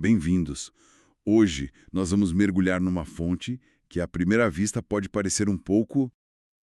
bem-vindos. Hoje nós vamos mergulhar numa fonte que à primeira vista pode parecer um pouco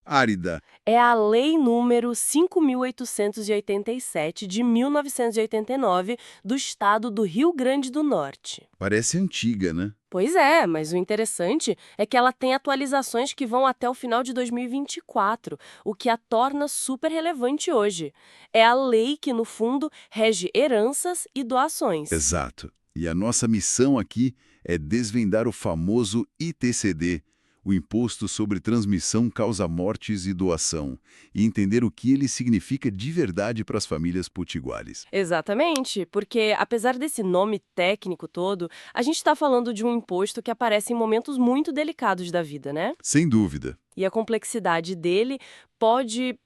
árida. É a Lei número 5.887 de 1989 do estado do Rio Grande do Norte. Parece antiga, né? Pois é, mas o interessante é que ela tem atualizações que vão até o final de 2024, o que a torna super relevante hoje. É a lei que, no fundo, rege heranças e doações. Exato. E a nossa missão aqui é desvendar o famoso ITCD, o Imposto sobre Transmissão Causa-Mortes e Doação, e entender o que ele significa de verdade para as famílias potiguares. Exatamente, porque apesar desse nome técnico todo, a gente está falando de um imposto que aparece em momentos muito delicados da vida, né? Sem dúvida. E a complexidade dele pode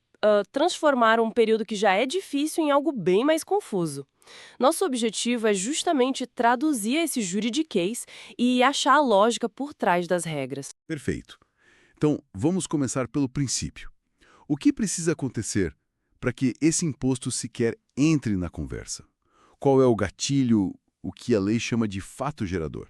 transformar um período que já é difícil em algo bem mais confuso. Nosso objetivo é justamente traduzir esse juridiquês e achar a lógica por trás das regras. Perfeito. Então, vamos começar pelo princípio. O que precisa acontecer para que esse imposto sequer entre na conversa? Qual é o gatilho, o que a lei chama de fato gerador?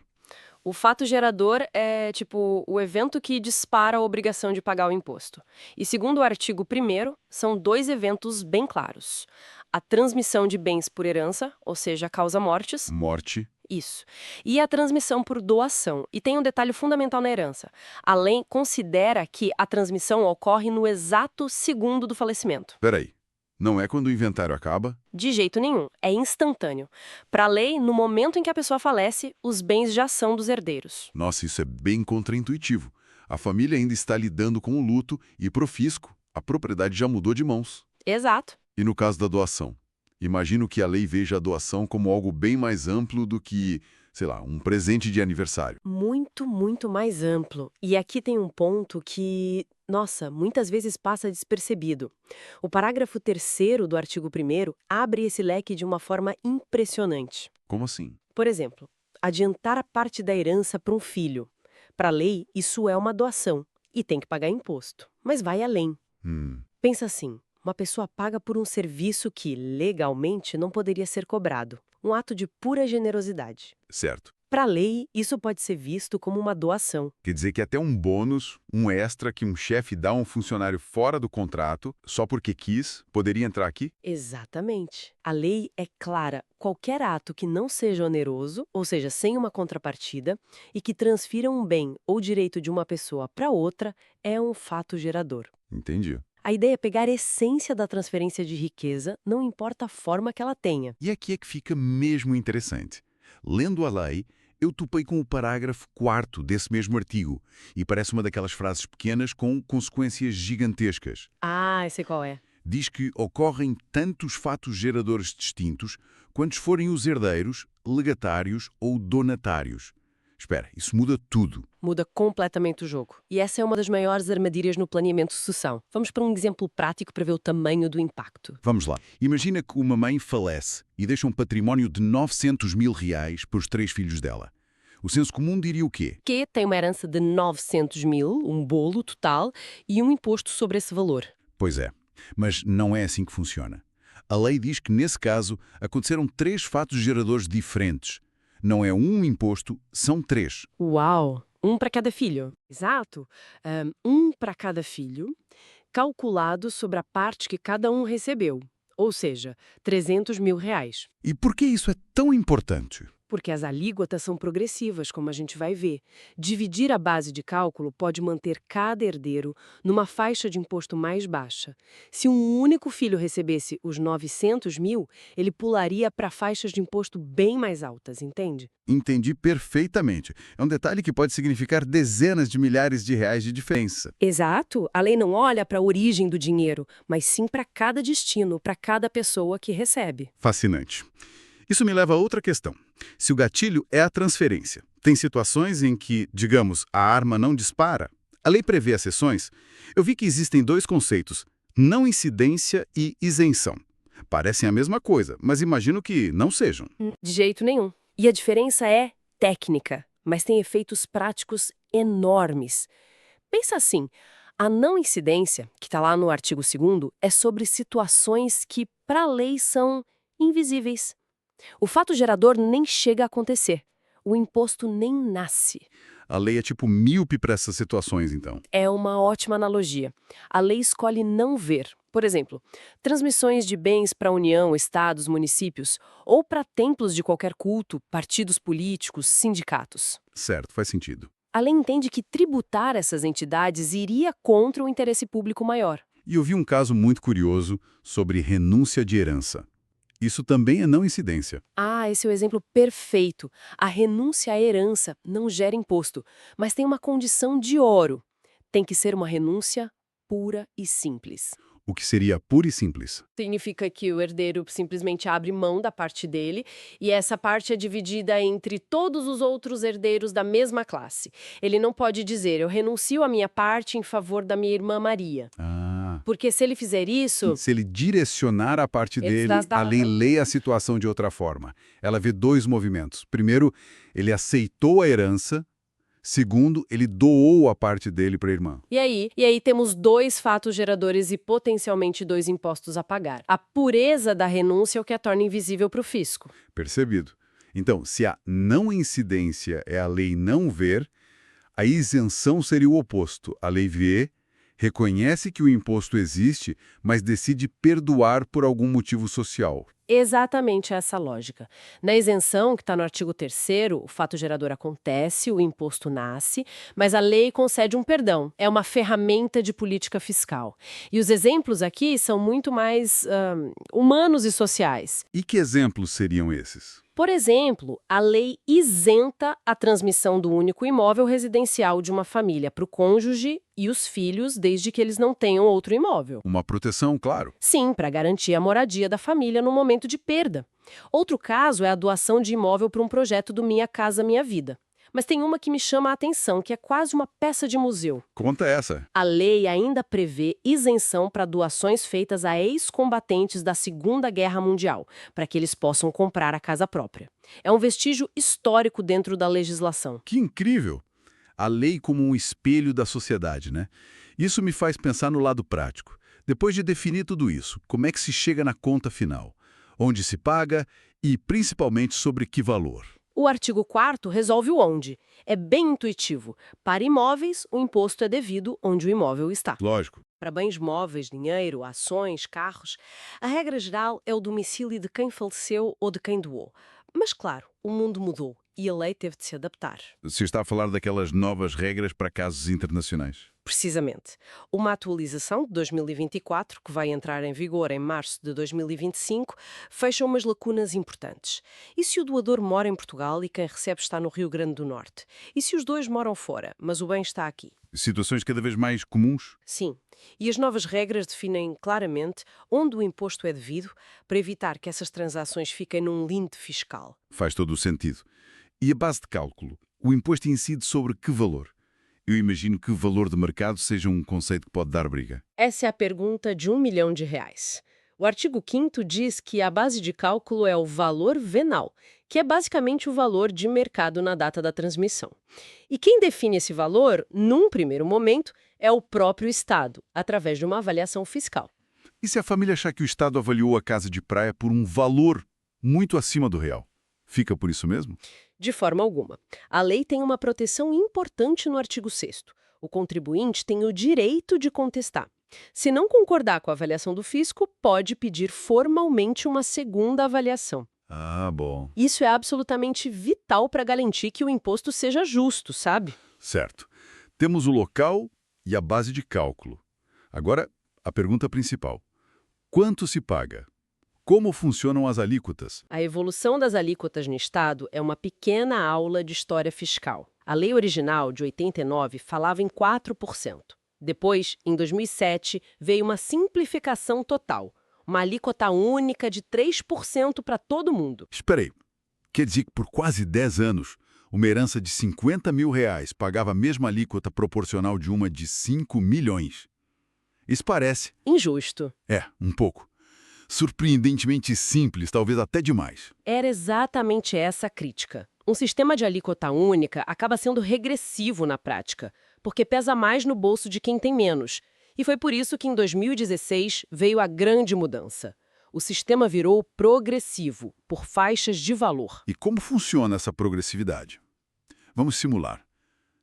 O fato gerador é, tipo, o evento que dispara a obrigação de pagar o imposto. E segundo o artigo 1º, são dois eventos bem claros. A transmissão de bens por herança, ou seja, causa-mortes. Morte. Isso. E a transmissão por doação. E tem um detalhe fundamental na herança. A lei considera que a transmissão ocorre no exato segundo do falecimento. Peraí, não é quando o inventário acaba? De jeito nenhum. É instantâneo. Para a lei, no momento em que a pessoa falece, os bens já são dos herdeiros. Nossa, isso é bem contraintuitivo. A família ainda está lidando com o luto e, pro fisco, a propriedade já mudou de mãos. Exato. E no caso da doação? Imagino que a lei veja a doação como algo bem mais amplo do que, sei lá, um presente de aniversário. Muito, muito mais amplo. E aqui tem um ponto que, nossa, muitas vezes passa despercebido. O parágrafo 3º do artigo 1º abre esse leque de uma forma impressionante. Como assim? Por exemplo, adiantar a parte da herança para um filho. Para a lei, isso é uma doação e tem que pagar imposto. Mas vai além. Pensa assim, uma pessoa paga por um serviço que, legalmente, não poderia ser cobrado. Um ato de pura generosidade. Certo. Para a lei, isso pode ser visto como uma doação. Quer dizer que até um bônus, um extra que um chefe dá a um funcionário fora do contrato, só porque quis, poderia entrar aqui? Exatamente. A lei é clara. Qualquer ato que não seja oneroso, ou seja, sem uma contrapartida, e que transfira um bem ou direito de uma pessoa para outra, é um fato gerador. Entendi. A ideia é pegar a essência da transferência de riqueza, não importa a forma que ela tenha. E aqui é que fica mesmo interessante. Lendo a lei, eu topei com o parágrafo 4º desse mesmo artigo, e parece uma daquelas frases pequenas com consequências gigantescas. Ah, sei qual é. Diz que ocorrem tantos fatos geradores distintos quantos forem os herdeiros, legatários ou donatários. Espera, isso muda tudo. Muda completamente o jogo. E essa é uma das maiores armadilhas no planeamento de sucessão. Vamos para um exemplo prático para ver o tamanho do impacto. Vamos lá. Imagina que uma mãe falece e deixa um património de 900 mil reais para os 3 filhos dela. O senso comum diria o quê? Que tem uma herança de 900 mil, um bolo total, e um imposto sobre esse valor. Pois é, mas não é assim que funciona. A lei diz que, nesse caso, aconteceram 3 fatos geradores diferentes. Não é um imposto, são 3. Uau! Um para cada filho. Exato. Um para cada filho, calculado sobre a parte que cada um recebeu. Ou seja, 300 mil reais. E por que isso é tão importante? Porque as alíquotas são progressivas, como a gente vai ver. Dividir a base de cálculo pode manter cada herdeiro numa faixa de imposto mais baixa. Se um único filho recebesse os 900 mil, ele pularia para faixas de imposto bem mais altas, entende? Entendi perfeitamente. É um detalhe que pode significar dezenas de milhares de reais de diferença. Exato. A lei não olha para a origem do dinheiro, mas sim para cada destino, para cada pessoa que recebe. Fascinante. Isso me leva a outra questão. Se o gatilho é a transferência, tem situações em que, digamos, a arma não dispara? A lei prevê exceções? Eu vi que existem 2 conceitos, não incidência e isenção. Parecem a mesma coisa, mas imagino que não sejam. De jeito nenhum. E a diferença é técnica, mas tem efeitos práticos enormes. Pensa assim, a não incidência, que está lá no artigo 2º, é sobre situações que, para a lei, são invisíveis. O fato gerador nem chega a acontecer. o imposto nem nasce. A lei é tipo míope para essas situações, então. É uma ótima analogia. A lei escolhe não ver. Por exemplo, transmissões de bens para a União, estados, municípios, ou para templos de qualquer culto, partidos políticos, sindicatos. Certo, faz sentido. A lei entende que tributar essas entidades iria contra o interesse público maior. E eu vi um caso muito curioso sobre renúncia de herança. Isso também é não incidência. Ah, esse é o exemplo perfeito. A renúncia à herança não gera imposto, mas tem uma condição de ouro. Tem que ser uma renúncia pura e simples. O que seria puro e simples. Significa que o herdeiro simplesmente abre mão da parte dele e essa parte é dividida entre todos os outros herdeiros da mesma classe. Ele não pode dizer, eu renuncio à minha parte em favor da minha irmã Maria. Porque se ele fizer isso... Se ele direcionar a parte dele, a lei lê a situação de outra forma. Ela vê dois movimentos. Primeiro, ele aceitou a herança. Segundo, ele doou a parte dele para a irmã. E aí temos dois fatos geradores e potencialmente dois impostos a pagar. A pureza da renúncia é o que a torna invisível para o fisco. Percebido. Então, se a não incidência é a lei não ver, a isenção seria o oposto. A lei vê, reconhece que o imposto existe, mas decide perdoar por algum motivo social. Exatamente essa lógica. Na isenção, que está no artigo 3º, o fato gerador acontece, o imposto nasce, mas a lei concede um perdão. É uma ferramenta de política fiscal. E os exemplos aqui são muito mais humanos e sociais. E que exemplos seriam esses? Por exemplo, a lei isenta a transmissão do único imóvel residencial de uma família para o cônjuge e os filhos, desde que eles não tenham outro imóvel. Uma proteção, claro. Sim, para garantir a moradia da família no momento de perda. Outro caso é a doação de imóvel para um projeto do Minha Casa Minha Vida. Mas tem uma que me chama a atenção, que é quase uma peça de museu. Conta essa. A lei ainda prevê isenção para doações feitas a ex-combatentes da Segunda Guerra Mundial, para que eles possam comprar a casa própria. É um vestígio histórico dentro da legislação. Que incrível! A lei como um espelho da sociedade, né? Isso me faz pensar no lado prático. Depois de definir tudo isso, como é que se chega na conta final? Onde se paga e, principalmente, sobre que valor? O artigo 4º resolve o onde. É bem intuitivo. Para imóveis, o imposto é devido onde o imóvel está. Lógico. Para bens móveis, dinheiro, ações, carros, a regra geral é o domicílio de quem faleceu ou de quem doou. Mas, claro, o mundo mudou e a lei teve de se adaptar. Se está a falar daquelas novas regras para casos internacionais. Precisamente. Uma atualização de 2024, que vai entrar em vigor em março de 2025, fecha umas lacunas importantes. E se o doador mora em Portugal e quem recebe está no Rio Grande do Norte? E se os dois moram fora, mas o bem está aqui? Situações cada vez mais comuns? Sim. E as novas regras definem claramente onde o imposto é devido para evitar que essas transações fiquem num limite fiscal. Faz todo o sentido. E a base de cálculo? O imposto incide sobre que valor? Eu imagino que o valor de mercado seja um conceito que pode dar briga. Essa é a pergunta de R$1 milhão. O artigo 5º diz que a base de cálculo é o valor venal, que é basicamente o valor de mercado na data da transmissão. E quem define esse valor, num primeiro momento, é o próprio Estado, através de uma avaliação fiscal. E se a família achar que o Estado avaliou a casa de praia por um valor muito acima do real? Fica por isso mesmo? De forma alguma. A lei tem uma proteção importante no artigo 6º. O contribuinte tem o direito de contestar. Se não concordar com a avaliação do fisco, pode pedir formalmente uma segunda avaliação. Ah, bom. Isso é absolutamente vital para garantir que o imposto seja justo, sabe? Certo. Temos o local e a base de cálculo. Agora, a pergunta principal. Quanto se paga? Como funcionam as alíquotas? A evolução das alíquotas no Estado é uma pequena aula de história fiscal. A lei original, de 89, falava em 4%. Depois, em 2007, veio uma simplificação total. Uma alíquota única de 3% para todo mundo. Espera aí. Quer dizer que por quase 10 anos, uma herança de R$50 mil pagava a mesma alíquota proporcional de uma de 5 milhões. Isso parece... injusto. Um pouco. Surpreendentemente simples, talvez até demais. Era exatamente essa a crítica. Um sistema de alíquota única acaba sendo regressivo na prática, porque pesa mais no bolso de quem tem menos. E foi por isso que em 2016 veio a grande mudança. O sistema virou progressivo, por faixas de valor. E como funciona essa progressividade? Vamos simular.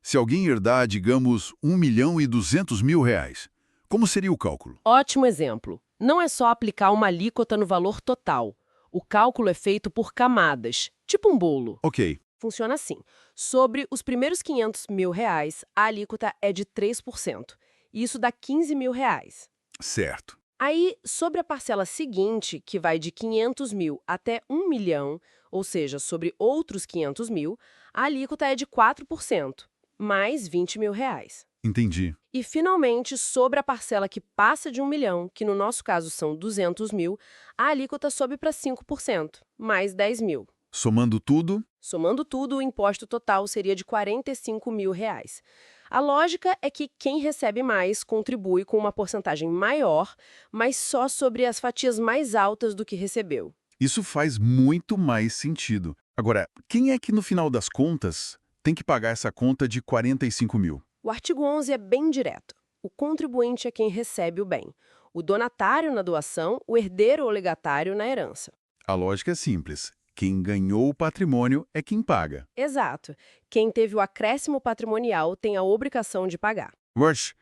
Se alguém herdar, digamos, R$ 1.200.000, como seria o cálculo? Ótimo exemplo. Não é só aplicar uma alíquota no valor total. O cálculo é feito por camadas, tipo um bolo. Ok. Funciona assim. Sobre os primeiros R$ 500.000, a alíquota é de 3%. Isso dá R$ 15.000. Certo. Aí, sobre a parcela seguinte, que vai de 500.000 até 1 milhão, ou seja, sobre outros 500.000, a alíquota é de 4%, mais R$ 20.000. Entendi. E, finalmente, sobre a parcela que passa de 1 milhão, que no nosso caso são 200.000, a alíquota sobe para 5%, mais 10.000. Somando tudo, Somando tudo, o imposto total seria de R$ 45.000. A lógica é que quem recebe mais contribui com uma porcentagem maior, mas só sobre as fatias mais altas do que recebeu. isso faz muito mais sentido. Agora, quem é que, no final das contas, tem que pagar essa conta de 45 mil? O artigo 11 é bem direto. O contribuinte é quem recebe o bem. O donatário na doação, o herdeiro ou legatário na herança. A lógica é simples. Quem ganhou o patrimônio é quem paga. Exato. Quem teve o acréscimo patrimonial tem a obrigação de pagar. Rush,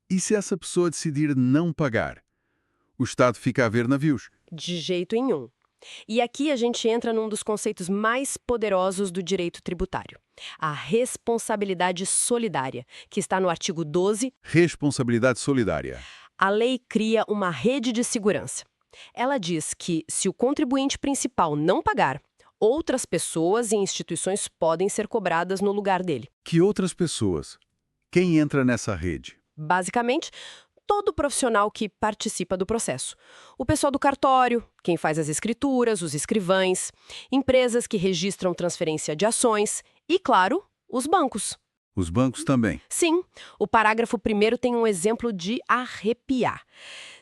e se essa pessoa decidir não pagar? O Estado fica a ver navios. De jeito nenhum. E aqui a gente entra num dos conceitos mais poderosos do direito tributário. A responsabilidade solidária, que está no artigo 12. Responsabilidade solidária. A lei cria uma rede de segurança. Ela diz que, se o contribuinte principal não pagar, outras pessoas e instituições podem ser cobradas no lugar dele. Que outras pessoas? Quem entra nessa rede? Basicamente, todo profissional que participa do processo. O pessoal do cartório, quem faz as escrituras, os escrivães, empresas que registram transferência de ações e, claro, os bancos. Os bancos também. Sim, o parágrafo 1º tem um exemplo de arrepiar.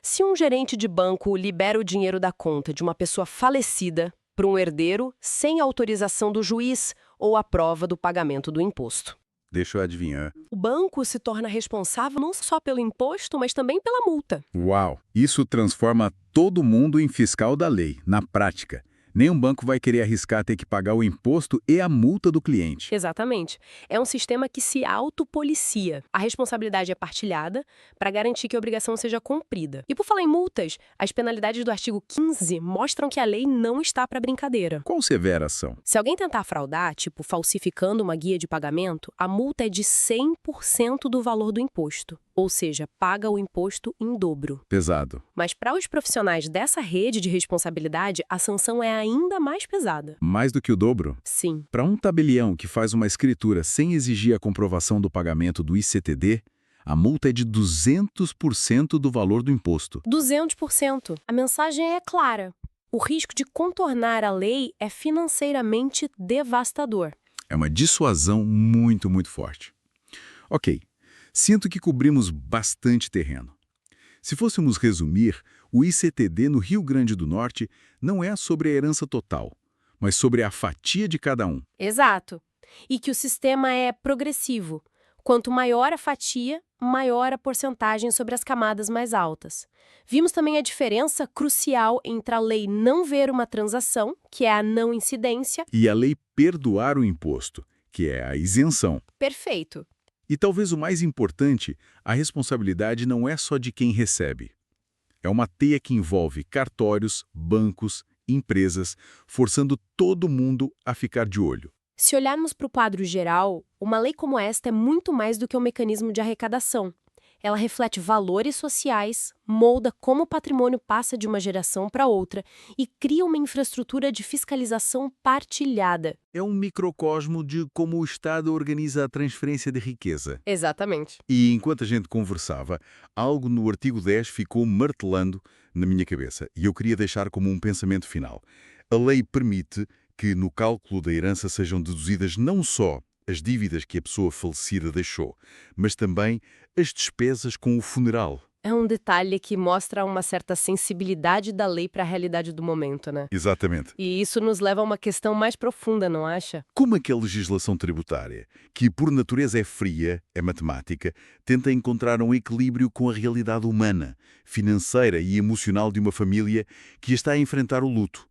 Se um gerente de banco libera o dinheiro da conta de uma pessoa falecida para um herdeiro sem autorização do juiz ou a prova do pagamento do imposto. Deixa eu adivinhar. O banco se torna responsável não só pelo imposto, mas também pela multa. Uau! Isso transforma todo mundo em fiscal da lei, na prática. Nenhum banco vai querer arriscar ter que pagar o imposto e a multa do cliente. Exatamente. É um sistema que se autopolicia. A responsabilidade é partilhada para garantir que a obrigação seja cumprida. E por falar em multas, as penalidades do artigo 15 mostram que a lei não está para brincadeira. Qual severa ação? Se alguém tentar fraudar, tipo falsificando uma guia de pagamento, a multa é de 100% do valor do imposto. Ou seja, paga o imposto em dobro. Pesado. Mas para os profissionais dessa rede de responsabilidade, a sanção é ainda mais pesada. Mais do que o dobro? Sim. Para um tabelião que faz uma escritura sem exigir a comprovação do pagamento do ICTD, a multa é de 200% do valor do imposto. 200%. A mensagem é clara. O risco de contornar a lei é financeiramente devastador. É uma dissuasão muito, muito forte. Ok. Sinto que cobrimos bastante terreno. Se fôssemos resumir, o ICTD no Rio Grande do Norte não é sobre a herança total, mas sobre a fatia de cada um. Exato. E que o sistema é progressivo. Quanto maior a fatia, maior a porcentagem sobre as camadas mais altas. Vimos também a diferença crucial entre a lei não ver uma transação, que é a não incidência, E a lei perdoar o imposto, que é a isenção. perfeito. E talvez o mais importante, a responsabilidade não é só de quem recebe. É uma teia que envolve cartórios, bancos, empresas, forçando todo mundo a ficar de olho. Se olharmos para o quadro geral, uma lei como esta é muito mais do que um mecanismo de arrecadação. Ela reflete valores sociais, molda como o patrimônio passa de uma geração para outra e cria uma infraestrutura de fiscalização partilhada. É um microcosmo de como o Estado organiza a transferência de riqueza. Exatamente. E enquanto a gente conversava, algo no artigo 10 ficou martelando na minha cabeça e eu queria deixar como um pensamento final. A lei permite que no cálculo da herança sejam deduzidas não só as dívidas que a pessoa falecida deixou, mas também as despesas com o funeral. É um detalhe que mostra uma certa sensibilidade da lei para a realidade do momento, né? Exatamente. E isso nos leva a uma questão mais profunda, não acha? Como é que a legislação tributária, que por natureza é fria, é matemática, tenta encontrar um equilíbrio com a realidade humana, financeira e emocional de uma família que está a enfrentar o luto?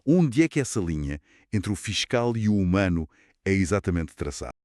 Onde é que essa linha, entre o fiscal e o humano, é exatamente traçado.